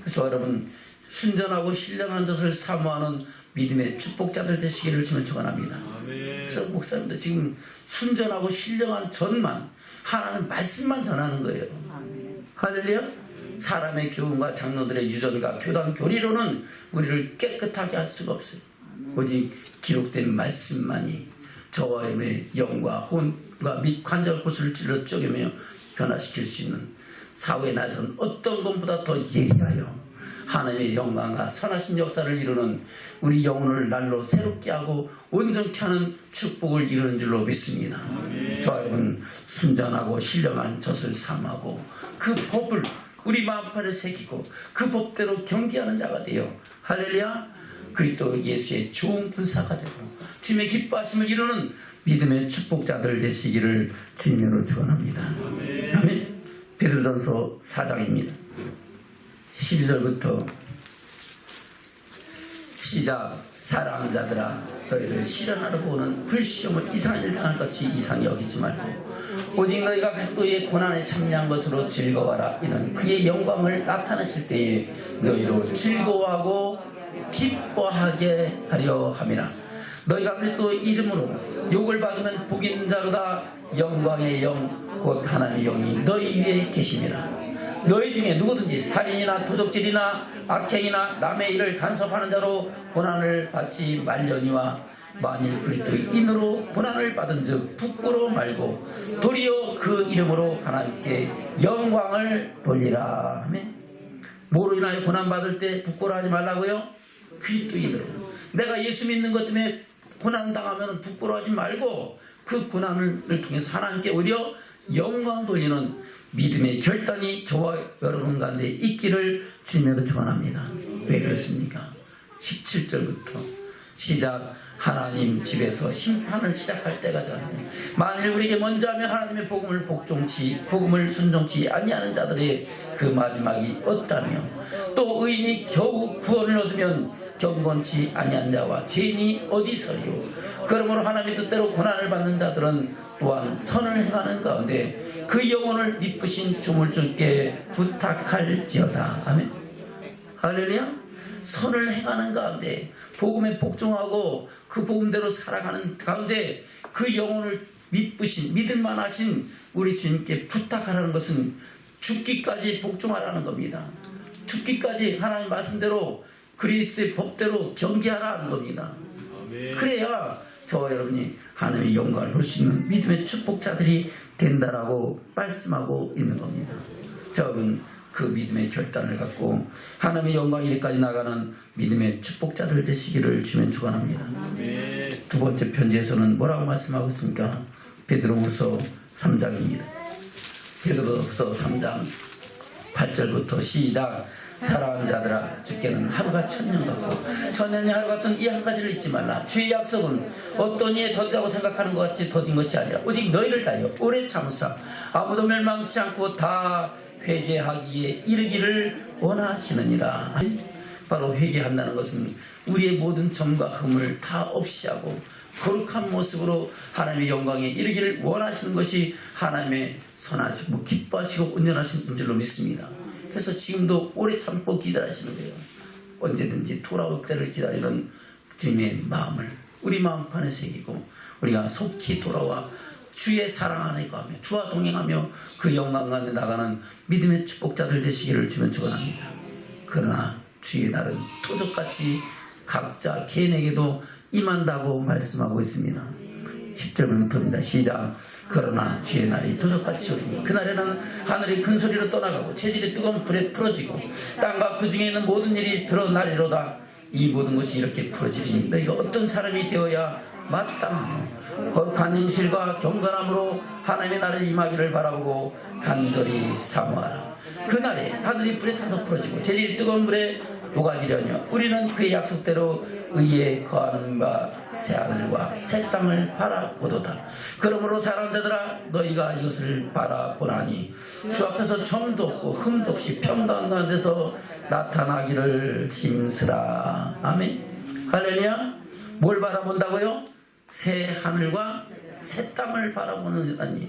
그래서 여러분 순전하고 신령한 것을 사모하는 믿음의 축복자들 되시기를 주면 축원합니다. 그래서 목사님도 지금 순전하고 신령한 전만 하나님 말씀만 전하는 거예요. 할렐루야. 사람의 교훈과 장로들의 유전과 교단 교리로는 우리를 깨끗하게 할 수가 없어요. 오직 기록된 말씀만이 저와 여러분의 영과 혼과 및 관절 고수를 찔러 쪼개며 변화시킬 수 있는 사후의 날선 어떤 것보다 더 예리하여 하나님의 영광과 선하신 역사를 이루는 우리 영혼을 날로 새롭게 하고 온전케 하는 축복을 이루는 줄로 믿습니다. 저와 여러분 순전하고 신령한 젖을 삼하고 그 법을 우리 마음판에 새기고 그 법대로 경계하는 자가 되어 할렐루야. 그리스도 예수의 좋은 군사가 되고 주님의 기뻐하심을 이루는 믿음의 축복자들 되시기를 주님으로 축원합니다. 아멘. 베드로전서 4장입니다. 12절부터 시작. 사랑자들아 너희를 실현하러 보는 불시험을 이상한 일 당할 것이 이상히 여기지 말고 오직 너희가 그리스도의 고난에 참여한 것으로 즐거워하라. 이는 그의 영광을 나타내실 때에 너희로 즐거워하고 기뻐하게 하려 함이라. 너희가 그리스도 이름으로 욕을 받으면 복 있는 자로다. 영광의 영 곧 하나님의 영이 너희 위에 계심이라. 너희 중에 누구든지 살인이나 도적질이나 악행이나 남의 일을 간섭하는 자로 고난을 받지 말려니와 만일 그리스도의 인으로 고난을 받은 즉 부끄러워 말고 도리어 그 이름으로 하나님께 영광을 돌리라. 아멘. 뭐로 인하여 고난받을 때 부끄러워하지 말라고요? 그리스도인으로. 내가 예수 믿는 것 때문에 고난당하면 부끄러워하지 말고 그 고난을 통해서 하나님께 오히려 영광 돌리는 믿음의 결단이 저와 여러분 가운데 있기를 주님으로 축원합니다. 왜 그렇습니까? 17절부터 시작. 하나님 집에서 심판을 시작할 때가 되었네. 만일 우리에게 먼저 하면 하나님의 복음을 순종치 아니하는 자들의 그 마지막이 어떠하며, 또 의인이 겨우 구원을 얻으면 경건치 아니한 자와 죄인이 어디서리요. 그러므로 하나님의 뜻대로 고난을 받는 자들은 또한 선을 행하는 가운데 그 영혼을 미쁘신 주물주께 부탁할지어다. 아멘. 할렐루야. 선을 행하는 가운데 복음에 복종하고 그 복음대로 살아가는 가운데 그 영혼을 미쁘신 믿을만하신 우리 주님께 부탁하라는 것은 죽기까지 복종하라는 겁니다. 죽기까지 하나님 말씀대로 그리스도의 법대로 경계하라는 겁니다. 그래야 저와 여러분이 하나님의 영광을 볼 수 있는 믿음의 축복자들이 된다라고 말씀하고 있는 겁니다. 저는 그 믿음의 결단을 갖고 하나님의 영광 이르기까지 나가는 믿음의 축복자들 되시기를 주면 축원합니다. 두 번째 편지에서는 뭐라고 말씀하고 있습니까? 베드로후서 3장입니다. 베드로후서 3장 8절부터 시작. 사랑하는 자들아, 주께는 하루가 천년 같고 천년이 하루 같은 이 한 가지를 잊지 말라. 주의 약속은 어떤 이에 더디다고 생각하는 것 같이 더딘 것이 아니라 오직 너희를 다하여 오래 참으사 아무도 멸망치 않고 다 회개하기에 이르기를 원하시느니라. 바로 회개한다는 것은 우리의 모든 점과 흠을 다 없이하고 거룩한 모습으로 하나님의 영광에 이르기를 원하시는 것이 하나님의 선하시고 기뻐하시고 온전하신 줄로 믿습니다. 그래서 지금도 오래 참고 기다리시는 거예요. 언제든지 돌아올 때를 기다리는 주님의 마음을 우리 마음판에 새기고 우리가 속히 돌아와 주의 사랑 안에 거하며 주와 동행하며 그 영광 가운데 나가는 믿음의 축복자들 되시기를 주면 축원합니다. 그러나 주의 날은 토적같이 각자 개인에게도 임한다고 말씀하고 있습니다. 10절부터입니다. 시작. 그러나 주의 날이 도적같이 오리니 그날에는 하늘이 큰 소리로 떠나가고 체질이 뜨거운 불에 풀어지고 땅과 그 중에 있는 모든 일이 드러나리로다. 이 모든 것이 이렇게 풀어지리니 너희가 어떤 사람이 되어야 마땅하며 거룩한 인실과 경건함으로 하나님의 나라를 임하기를 바라보고 간절히 사모하라. 그날에 하늘이 불에 타서 풀어지고 체질이 뜨거운 물에 녹아지려며 우리는 그의 약속대로 의에 거하는 바 새하늘과 새 땅을 바라보도다. 그러므로 사랑하는 자들아, 너희가 이것을 바라보나니 주 앞에서 점도 없고 흠도 없이 평강한 가운데서 나타나기를 힘쓰라. 아멘. 할렐루야. 뭘 바라본다고요? 새 하늘과 새 땅을 바라보느니.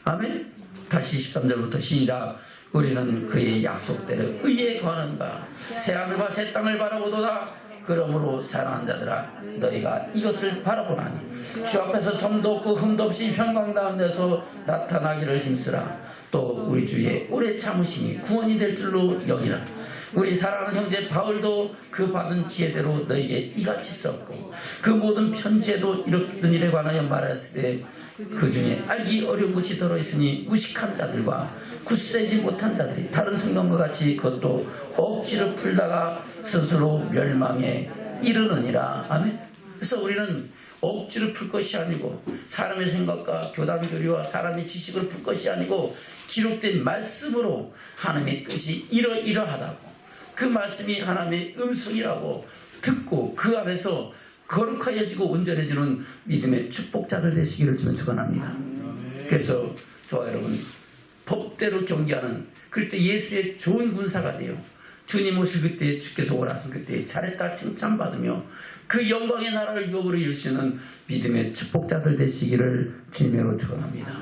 아멘. 다시 13절부터 시작. 우리는 그의 약속대로 의에 거하는 바 새하늘과 새 땅을 바라보도다. 그러므로 사랑하는 자들아, 너희가 이것을 바라보나니 주 앞에서 점도 없고 흠도 없이 평강다운 데서 나타나기를 힘쓰라. 또 우리 주의 오래 참으심이 구원이 될 줄로 여기라. 우리 사랑하는 형제 바울도 그 받은 지혜대로 너희에게 이같이 썼고 그 모든 편지에도 이런 일에 관하여 말했을 때 그 중에 알기 어려운 것이 들어있으니 무식한 자들과 굳세지 못한 자들이 다른 성경과 같이 그것도 억지로 풀다가 스스로 멸망에 이르느니라. 아멘. 그래서 우리는 억지로 풀 것이 아니고 사람의 생각과 교단 교리와 사람의 지식으로 풀 것이 아니고 기록된 말씀으로 하나님의 뜻이 이러하다고 그 말씀이 하나님의 음성이라고 듣고 그 안에서 거룩하여지고 온전해지는 믿음의 축복자들 되시기를 주면 축원합니다. 그래서 저와 여러분 법대로 경계하는 그때 예수의 좋은 군사가 되어 주님 오실 그때 주께서 원하신 그때 잘했다 칭찬받으며 그 영광의 나라를 유업으로 이룰 수 있는 믿음의 축복자들 되시기를 주님으로 축원합니다.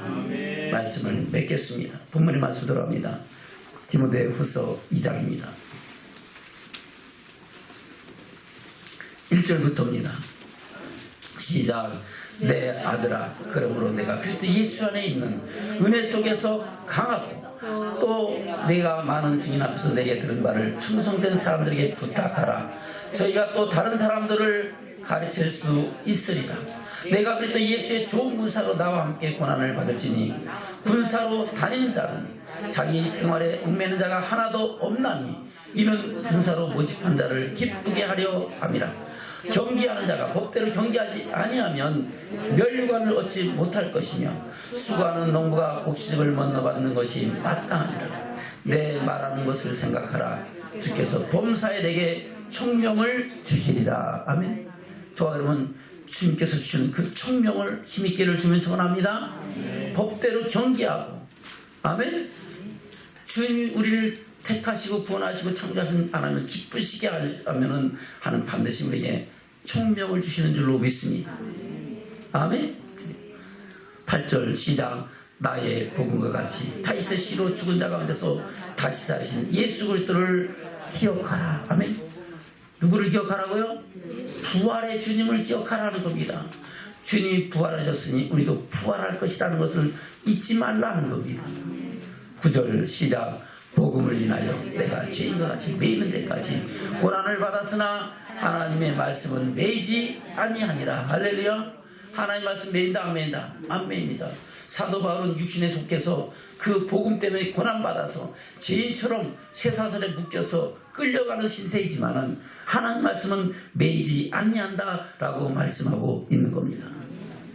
말씀을 맺겠습니다. 본문의 말씀 들어갑니다. 디모데후서 2장입니다. 1절부터입니다. 시작. 내 아들아, 그러므로 내가 그리스도 예수 안에 있는 은혜 속에서 강하고 또 내가 많은 증인 앞에서 내게 들은 바를 충성된 사람들에게 부탁하라. 저희가 또 다른 사람들을 가르칠 수 있으리라. 내가 그리스도 예수의 좋은 군사로 나와 함께 고난을 받을지니 군사로 다니는 자는 자기 생활에 얽매는 자가 하나도 없나니 이는 군사로 모집한 자를 기쁘게 하려 함이라. 경계하는 자가 법대로 경계하지 아니하면 멸류관을 얻지 못할 것이며 수고하는 농부가 곡식을 건너받는 것이 마땅하니라. 내 말하는 것을 생각하라. 주께서 범사에 내게 총명을 주시리라. 아멘. 저와 여러분 주님께서 주시는 그 총명을 힘있게를 주면 축원합니다. 법대로 경계하고, 아멘. 주님이 우리를 택하시고 구원하시고 창조하신 하나님을 기쁘시게 하면은 하는 반드시 우리에게 총명을 주시는 줄로 믿습니다. 아멘. 8절 시작. 나의 복음과 같이 다윗의 씨로 죽은 자 가운데서 다시 살으신 예수 그리스도를 기억하라. 아멘. 누구를 기억하라고요? 부활의 주님을 기억하라는 겁니다. 주님이 부활하셨으니 우리도 부활할 것이라는 것을 잊지 말라는 겁니다. 9절 시작. 복음을 인하여 내가 죄인과 같이 매이는 데까지 고난을 받았으나 하나님의 말씀은 매이지 아니하니라. 할렐루야. 하나님 말씀 매인다 안 매인다? 안 매입니다. 사도 바울은 육신에 속해서 그 복음 때문에 고난받아서 죄인처럼 쇠사슬에 묶여서 끌려가는 신세이지만은 하나님 말씀은 매이지 아니한다라고 말씀하고 있는 겁니다.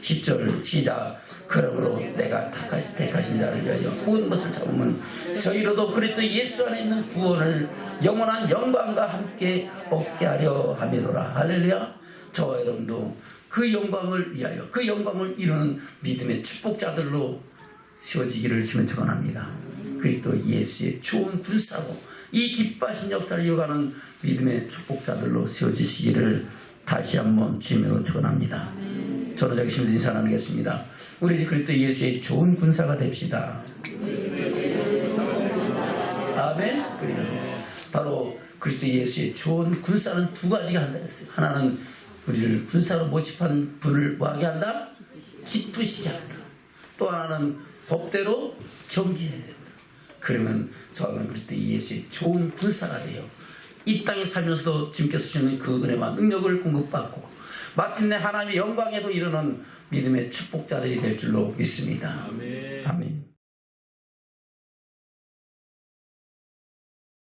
10절 시작. 그러므로 내가 택하신 자를 위하여 모든 것을 참으면 저희로도 그리스도 예수 안에 있는 구원을 영원한 영광과 함께 얻게 하려 함이로라. 할렐루야. 저와 여러분도 그 영광을 위하여 그 영광을 이루는 믿음의 축복자들로 세워지기를 주면 축원합니다. 그리스도 예수의 좋은 군사로 이 기뻐하신 역사를 이어가는 믿음의 축복자들로 세워지시기를 다시 한번 주님으로 축원합니다. 저는 저기 힘든 인사 나누겠습니다. 우리 그리스도 예수의 좋은 군사가 됩시다. 아멘. 그리고 바로 그리스도 예수의 좋은 군사는 두 가지가 한다 했어요. 하나는 우리를 군사로 모집한 분을 뭐하게 한다? 기쁘시게 한다. 또 하나는 법대로 경계해야 된다. 그러면 저는 그리스도 예수의 좋은 군사가 돼요. 이 땅에 살면서도 주님께서 주시는 그 은혜와 능력을 공급받고 마침내 하나님의 영광에도 이르는 믿음의 축복자들이 될 줄로 믿습니다. 아멘.